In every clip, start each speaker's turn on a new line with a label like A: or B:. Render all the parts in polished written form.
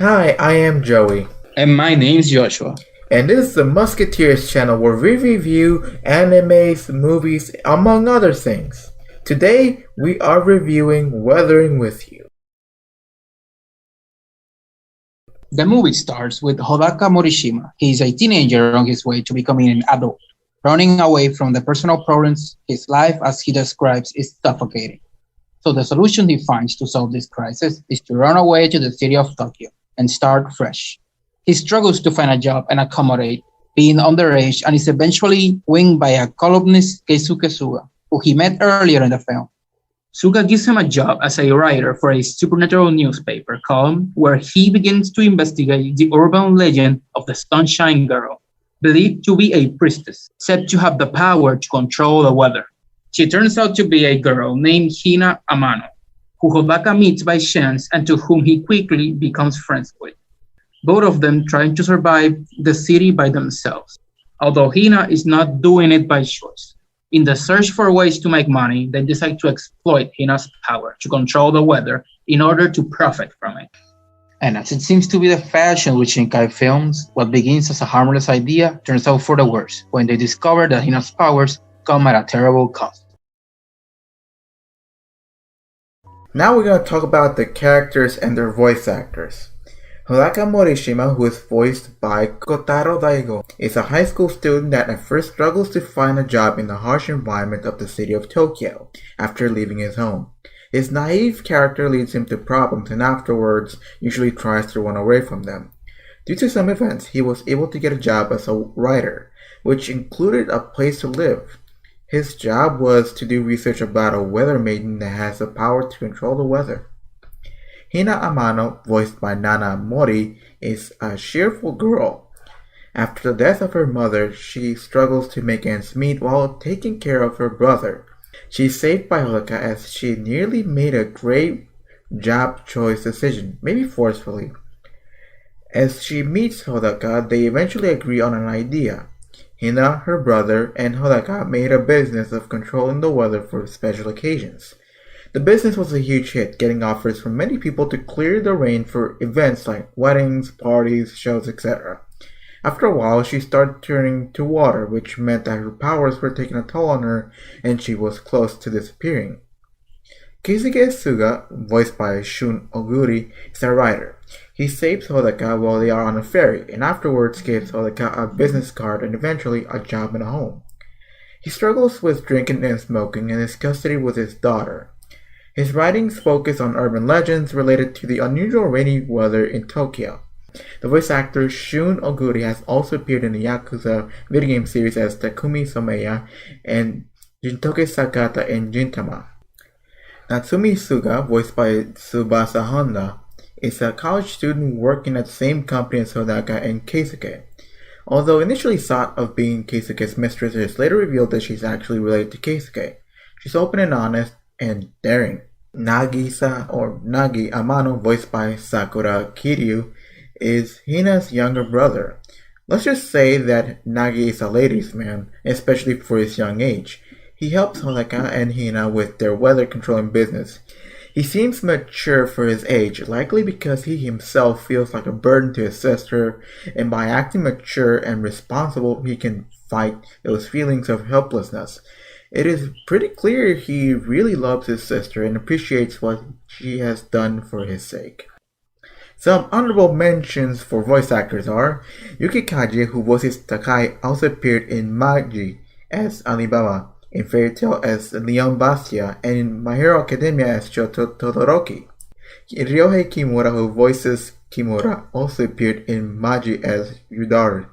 A: Hi, I am Joey,
B: And my name's Joshua.
A: and this is the Musketeers channel where we review animes, movies, among other things. Today, we are reviewing Weathering with You.
B: The movie starts with Hodaka Morishima. He is a teenager on his way to becoming an adult, running away from the personal problems. His life, as he describes, is suffocating. So the solution he finds to solve this crisis is to run away to the city of Tokyo and start fresh. He struggles to find a job and accommodate, being underage, and is eventually winged by a columnist, Keisuke Suga, who he met earlier in the film. Suga gives him a job as a writer for a supernatural newspaper column where he begins to investigate the urban legend of the Sunshine Girl, believed to be a priestess, said to have the power to control the weather. She turns out to be a girl named Hina Amano, who Hodaka meets by chance and to whom he quickly becomes friends with. Both of them trying to survive the city by themselves, although Hina is not doing it by choice. In the search for ways to make money, they decide to exploit Hina's power to control the weather in order to profit from it. And as it seems to be the fashion with Shinkai films, what begins as a harmless idea turns out for the worse when they discover that Hina's powers come at a terrible cost.
A: Now we're going to talk about the characters and their voice actors. Hodaka Morishima, who is voiced by Kotaro Daigo, is a high school student that at first struggles to find a job in the harsh environment of the city of Tokyo after leaving his home. His naive character leads him to problems and afterwards usually tries to run away from them. Due to some events, he was able to get a job as a writer, which included a place to live. His job was to do research about a weather maiden that has the power to control the weather. Hina Amano, voiced by Nana Mori, is a cheerful girl. After the death of her mother, she struggles to make ends meet while taking care of her brother. She's saved by Hodaka as she nearly made a great job choice decision, maybe forcefully. As she meets Hodaka, they eventually agree on an idea. Hina, her brother, and Hodaka made a business of controlling the weather for special occasions. The business was a huge hit, getting offers from many people to clear the rain for events like weddings, parties, shows, etc. After a while, she started turning to water, which meant that her powers were taking a toll on her and she was close to disappearing. Keisuke Suga, voiced by Shun Oguri, is a writer. He saves Hodaka while they are on a ferry, and afterwards gives Hodaka a business card and eventually a job in a home. He struggles with drinking and smoking and is custody with his daughter. His writings focus on urban legends related to the unusual rainy weather in Tokyo. The voice actor Shun Oguri has also appeared in the Yakuza video game series as Takumi Someya and Jintoke Sakata in Gintama. Natsumi Suga, voiced by Tsubasa Honda, is a college student working at the same company as Hodaka and Keisuke. Although initially thought of being Keisuke's mistress, it is later revealed that she's actually related to Keisuke. She's open and honest and daring. Nagisa, or Nagi Amano, voiced by Sakura Kiryu, is Hina's younger brother. Let's just say that Nagi is a ladies' man, especially for his young age. He helps Hodaka and Hina with their weather controlling business. He seems mature for his age, likely because he himself feels like a burden to his sister, and by acting mature and responsible, he can fight those feelings of helplessness. It is pretty clear he really loves his sister and appreciates what she has done for his sake. Some honorable mentions for voice actors are Yuki Kaji, who voices Takai, also appeared in Maji as Alibaba, in Fairy Tail as Leon Bastia, and in My Hero Academia as Shoto Todoroki. Ryohei Kimura, who voices Kimura, also appeared in Maji as Yudari,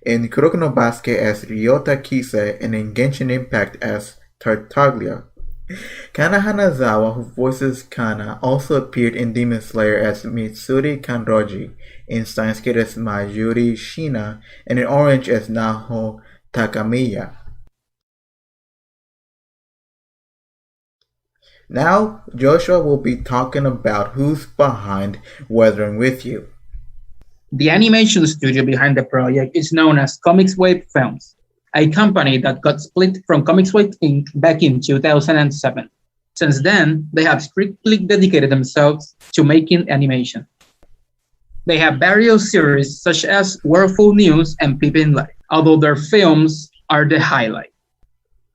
A: in Kuroko no Basket as Ryota Kise, and in Genshin Impact as Tartaglia. Kana Hanazawa, who voices Kana, also appeared in Demon Slayer as Mitsuri Kanroji, in Steins Gate as Mayuri Shina, and in Orange as Naho Takamiya. Now, Joshua will be talking about who's behind Weathering with You.
B: The animation studio behind the project is known as Comics Wave Films, a company that got split from Comics Wave Inc. back in 2007. Since then, they have strictly dedicated themselves to making animation. They have various series such as Worldful News and Pippin Light, although their films are the highlight.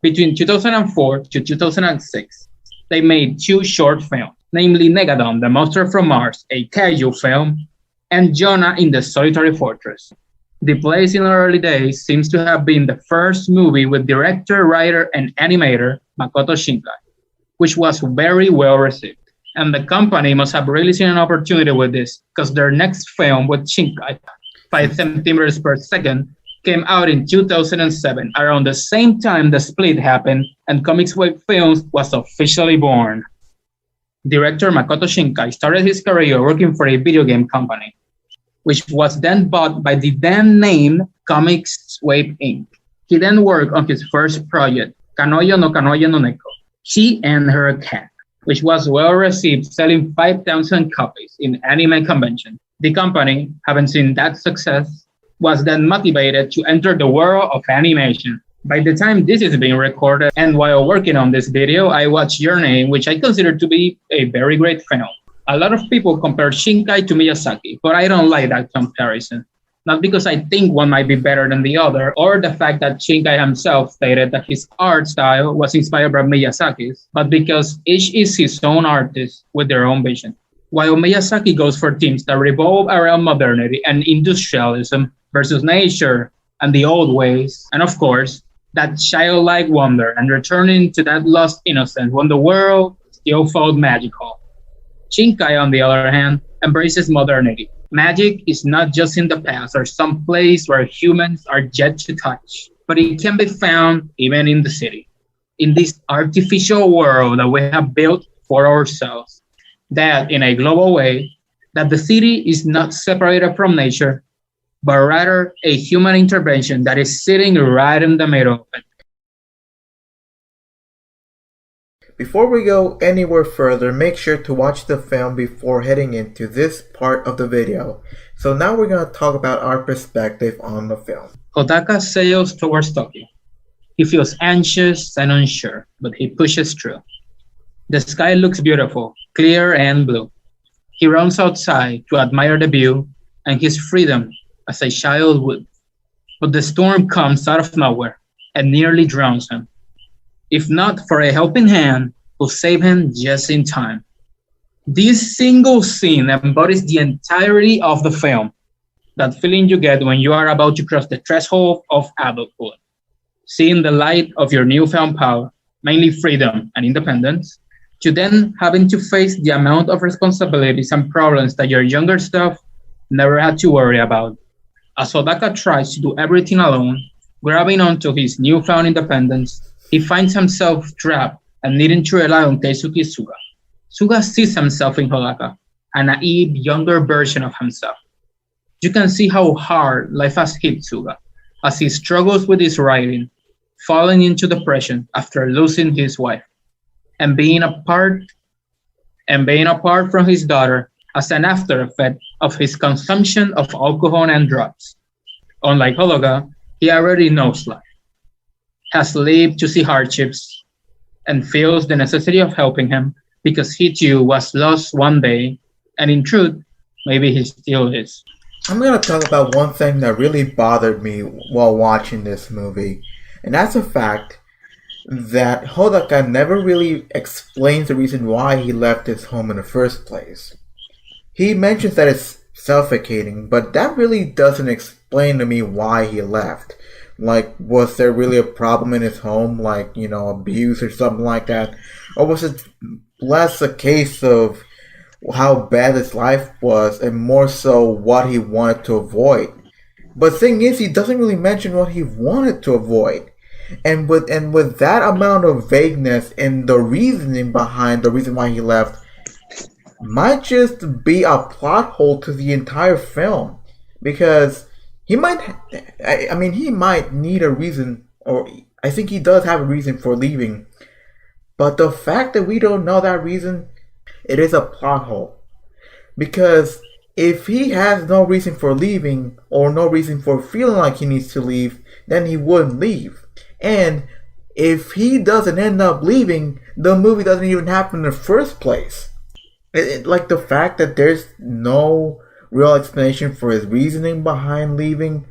B: Between 2004 to 2006, they made two short films, namely Megadon, the Monster from Mars, a kaiju film, and Jonah in the Solitary Fortress. The Place in the Early Days seems to have been the first movie with director, writer, and animator Makoto Shinkai, which was very well received. And the company must have really seen an opportunity with this, because their next film with Shinkai, 5 centimeters per second, came out in 2007, around the same time the split happened and Comics Wave Films was officially born. Director Makoto Shinkai started his career working for a video game company, which was then bought by the then named Comics Wave Inc. He then worked on his first project, Kanoyo no Kanoyo no Neko, She and Her Cat, which was well received, selling 5,000 copies in anime convention. The company, having seen that success, was then motivated to enter the world of animation. By the time this is being recorded and while working on this video, I watched Your Name, which I consider to be a very great film. A lot of people compare Shinkai to Miyazaki, but I don't like that comparison. Not because I think one might be better than the other, or the fact that Shinkai himself stated that his art style was inspired by Miyazaki's, but because each is his own artist with their own vision. While Miyazaki goes for themes that revolve around modernity and industrialism versus nature and the old ways, and of course, that childlike wonder and returning to that lost innocence when the world still felt magical. Shinkai, on the other hand, embraces modernity. Magic is not just in the past or some place where humans are yet to touch, but it can be found even in the city, in this artificial world that we have built for ourselves. That, in a global way, that the city is not separated from nature, but rather a human intervention that is sitting right in the middle of it.
A: Before we go anywhere further, make sure to watch the film before heading into this part of the video. So now we're going to talk about our perspective on the film.
B: Hodaka sails towards Tokyo. He feels anxious and unsure, but he pushes through. The sky looks beautiful, clear and blue. He runs outside to admire the view and his freedom as a child would. But the storm comes out of nowhere and nearly drowns him. If not for a helping hand who saved him just in time. This single scene embodies the entirety of the film. That feeling you get when you are about to cross the threshold of adulthood. Seeing the light of your newfound power, mainly freedom and independence, to then having to face the amount of responsibilities and problems that your younger self never had to worry about. As Hodaka tries to do everything alone, grabbing onto his newfound independence, he finds himself trapped and needing to rely on Keisuke Suga. Suga sees himself in Hodaka, a naive, younger version of himself. You can see how hard life has hit Suga as he struggles with his writing, falling into depression after losing his wife, and being apart from his daughter as an after effect of his consumption of alcohol and drugs. Unlike Hodaka, he already knows life, has lived to see hardships, and feels the necessity of helping him because he too was lost one day, and in truth, maybe he still is.
A: I'm going to talk about one thing that really bothered me while watching this movie, and that's the fact that Hodaka never really explains the reason why he left his home in the first place. He mentions that it's suffocating, but that really doesn't explain to me why he left. Like, was there really a problem in his home, like, abuse or something like that? Or was it less a case of how bad his life was and more so what he wanted to avoid? But the thing is, he doesn't really mention what he wanted to avoid. And with that amount of vagueness and the reasoning behind the reason why he left might just be a plot hole to the entire film. Because he might need a reason, or I think he does have a reason for leaving. But the fact that we don't know that reason, it is a plot hole. Because if he has no reason for leaving, or no reason for feeling like he needs to leave, then he wouldn't leave. And if he doesn't end up leaving, the movie doesn't even happen in the first place. Like the fact that there's no real explanation for his reasoning behind leaving,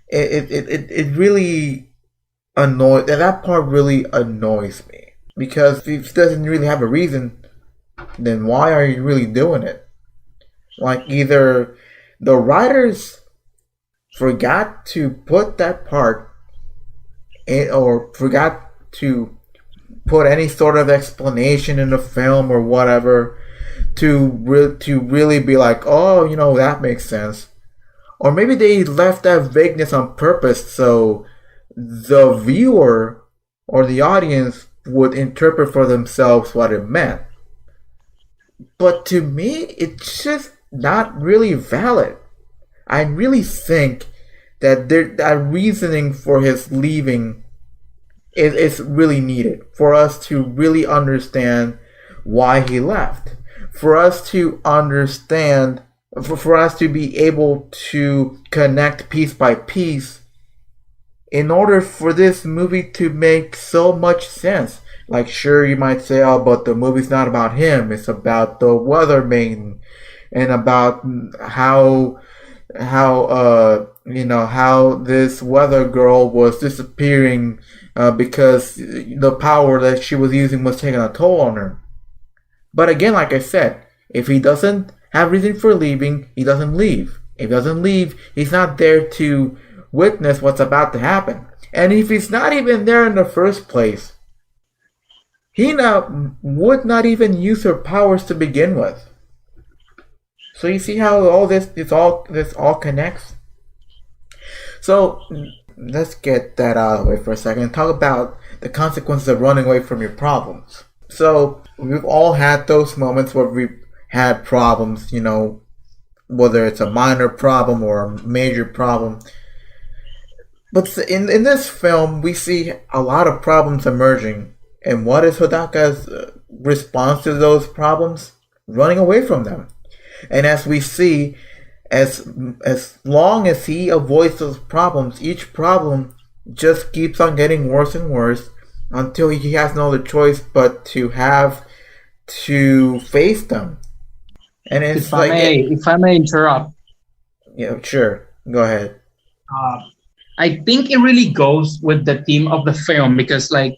A: it really annoys. That part really annoys me because if he doesn't really have a reason, then why are you really doing it? Like either the writers forgot to put that part in, or forgot to put any sort of explanation in the film or whatever to really be like, oh, that makes sense. Or maybe they left that vagueness on purpose so the viewer or the audience would interpret for themselves what it meant. But to me, it's just not really valid. I really think that reasoning for his leaving is really needed for us to really understand why he left. For us to understand, for us to be able to connect piece by piece in order for this movie to make so much sense. Like, sure, you might say, oh, but the movie's not about him. It's about the weather maiden and about how this weather girl was disappearing because the power that she was using was taking a toll on her. But again, like I said, if he doesn't have reason for leaving, he doesn't leave. If he doesn't leave, he's not there to witness what's about to happen. And if he's not even there in the first place, he would not even use her powers to begin with. So you see how all this all connects? So let's get that out of the way for a second and talk about the consequences of running away from your problems. So we've all had those moments where we've had problems, whether it's a minor problem or a major problem. But in this film, we see a lot of problems emerging. And what is Hodaka's response to those problems? Running away from them. And as we see, as long as he avoids those problems, each problem just keeps on getting worse and worse until he has no other choice but to have to face them. And it's
B: if I may interrupt.
A: Yeah, sure. Go ahead.
B: I think it really goes with the theme of the film because, like,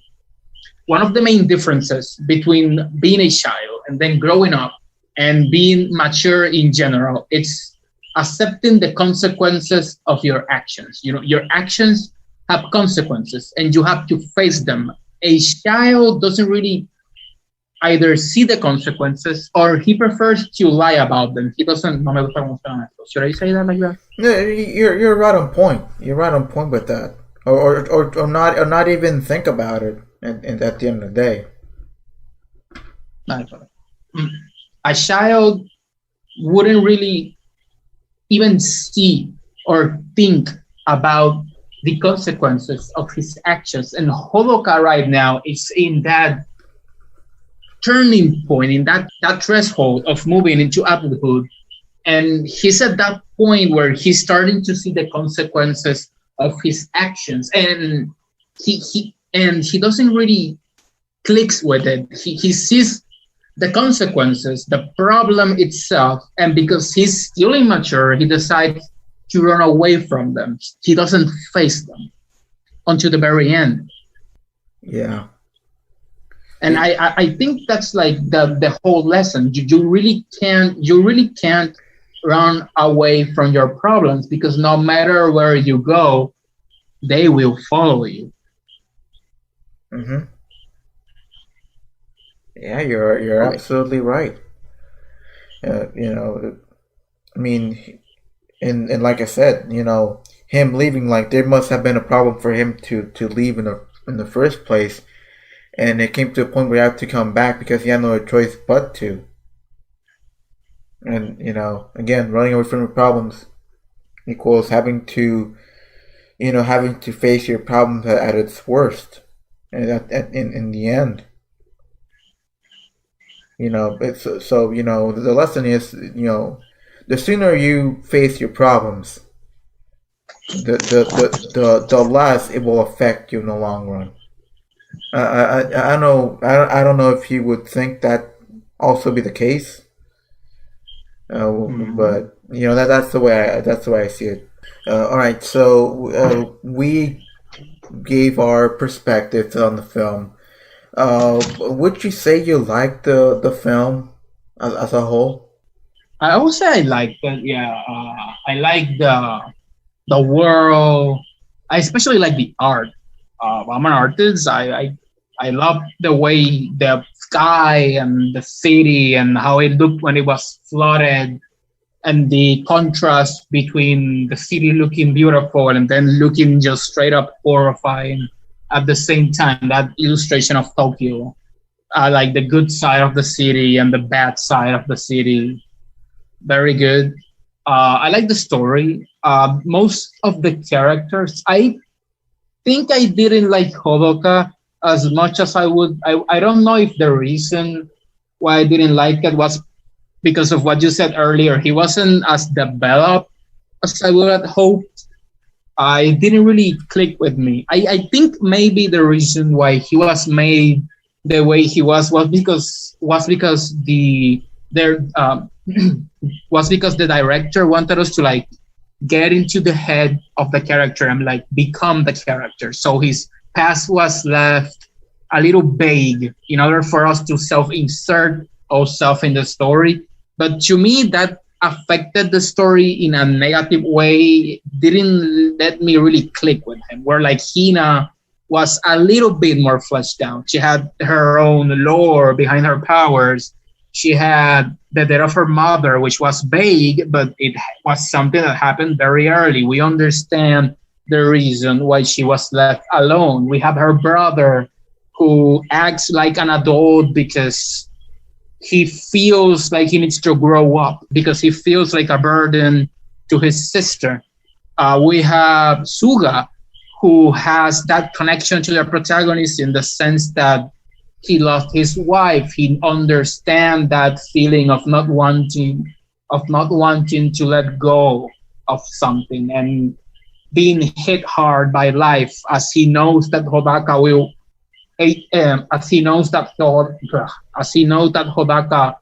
B: one of the main differences between being a child and then growing up and being mature in general, it's accepting the consequences of your actions. Your actions have consequences and you have to face them. A child doesn't really either see the consequences or he prefers to lie about them. He doesn't. No me gusta cómo suena esto. Should I say that like that?
A: No, you're right on point. You're right on point with that. Or not even think about it at the end of the day.
B: A child wouldn't really even see or think about the consequences of his actions. And Hodoka right now is in that turning point, in that threshold of moving into adulthood. And he's at that point where he's starting to see the consequences of his actions. And he doesn't really clicks with it. He sees the consequences, the problem itself, and because he's still immature, he decides to run away from them. He doesn't face them until the very end.
A: Yeah.
B: And I think that's like the whole lesson. You really can't run away from your problems because no matter where you go, they will follow you.
A: Mm-hmm. Yeah, you're absolutely right. I mean, and like I said, him leaving, like there must have been a problem for him to leave in the first place, and it came to a point where he had to come back because he had no choice but to. And again, running away from your problems equals having to face your problems at its worst, and in the end. The lesson is, the sooner you face your problems, the less it will affect you in the long run. I don't know if you would think that also be the case, but that's the way I see it. All right, so we gave our perspectives on the film. Would you say you liked the film as a whole?
B: I would say I like that. Yeah, I like the world. I especially like the art. I'm an artist. I love the way the sky and the city and how it looked when it was flooded, and the contrast between the city looking beautiful and then looking just straight up horrifying at the same time. That illustration of Tokyo, like the good side of the city and the bad side of the city, very good. I like the story. Most of the characters, I think I didn't like Hodoka as much as I would. I don't know if the reason why I didn't like it was because of what you said earlier. He wasn't as developed as I would have hoped. I didn't really click with me. I think maybe the reason why he was made the way he was because the there was because the director wanted us to like get into the head of the character and like become the character. So his past was left a little vague in order for us to self-insert ourselves in the story. But to me, that affected the story in a negative way. Didn't let me really click with him. Where like Hina was a little bit more fleshed out. She had her own lore behind her powers. She had the death of her mother, which was vague, but it was something that happened very early. We understand the reason why she was left alone. We have her brother who acts like an adult because he feels like he needs to grow up, because he feels like a burden to his sister. We have Suga, who has that connection to the protagonist in the sense that he lost his wife. He understands that feeling of not wanting to let go of something and being hit hard by life, as he knows that Hodaka will as he knows that Hodaka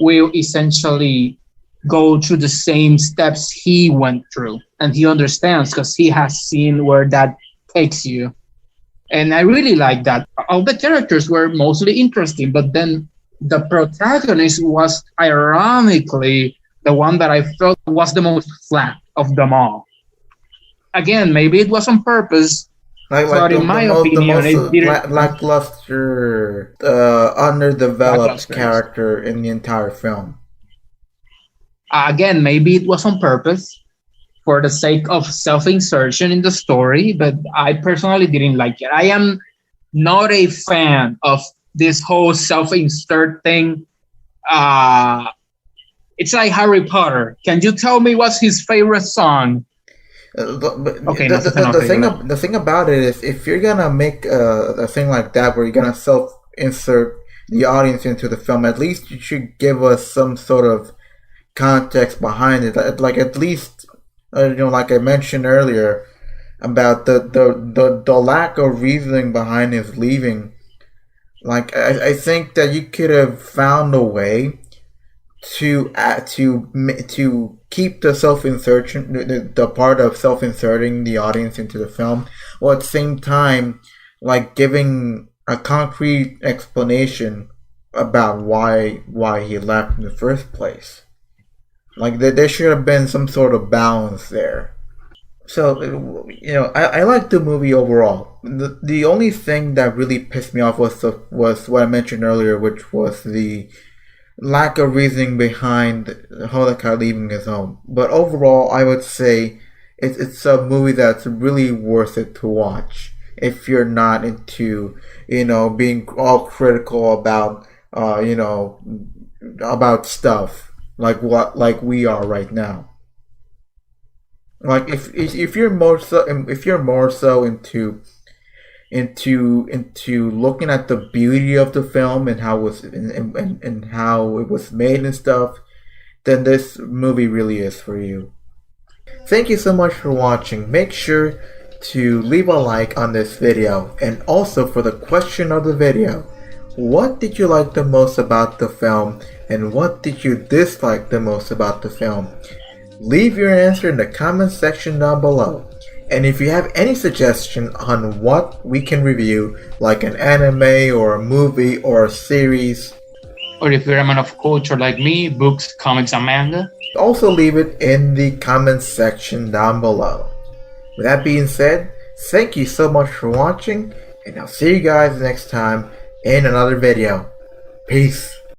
B: will essentially go through the same steps he went through, and he understands because he has seen where that takes you. And I really like that. All the characters were mostly interesting, but then the protagonist was ironically the one that I felt was the most flat of them all. Again, maybe it was on purpose, but in my opinion, it didn't.
A: Lackluster, underdeveloped character in the entire film.
B: Again, maybe it was on purpose for the sake of self-insertion in the story, but I personally didn't like it. I am not a fan of this whole self-insert thing. It's like Harry Potter. Can you tell me what's his favorite song?
A: Okay, the thing about it is, if you're gonna make a thing like that where you're gonna self-insert the audience into the film, at least you should give us some sort of context behind it. Like at least, like I mentioned earlier about the lack of reasoning behind his leaving. Like I think that you could have found a way to keep the self-insertion, the part of self-inserting the audience into the film, while at the same time like giving a concrete explanation about why he left in the first place. Like there should have been some sort of balance there. So I liked the movie overall. The only thing that really pissed me off was what I mentioned earlier, which was the lack of reasoning behind Hodaka leaving his home. But overall, I would say it's a movie that's really worth it to watch if you're not into being all critical about about stuff like we are right now. Like if you're more so into looking at the beauty of the film and how it was made and stuff, then this movie really is for you. Thank you so much for watching. Make sure to leave a like on this video, and also for the question of the video, what did you like the most about the film and what did you dislike the most about the film? Leave your answer in the comment section down below. And if you have any suggestion on what we can review, like an anime or a movie or a series,
C: Or if you're a man of culture like me, books, comics, and manga,
A: also leave it in the comment section down below. With that being said, thank you so much for watching, and I'll see you guys next time in another video. Peace.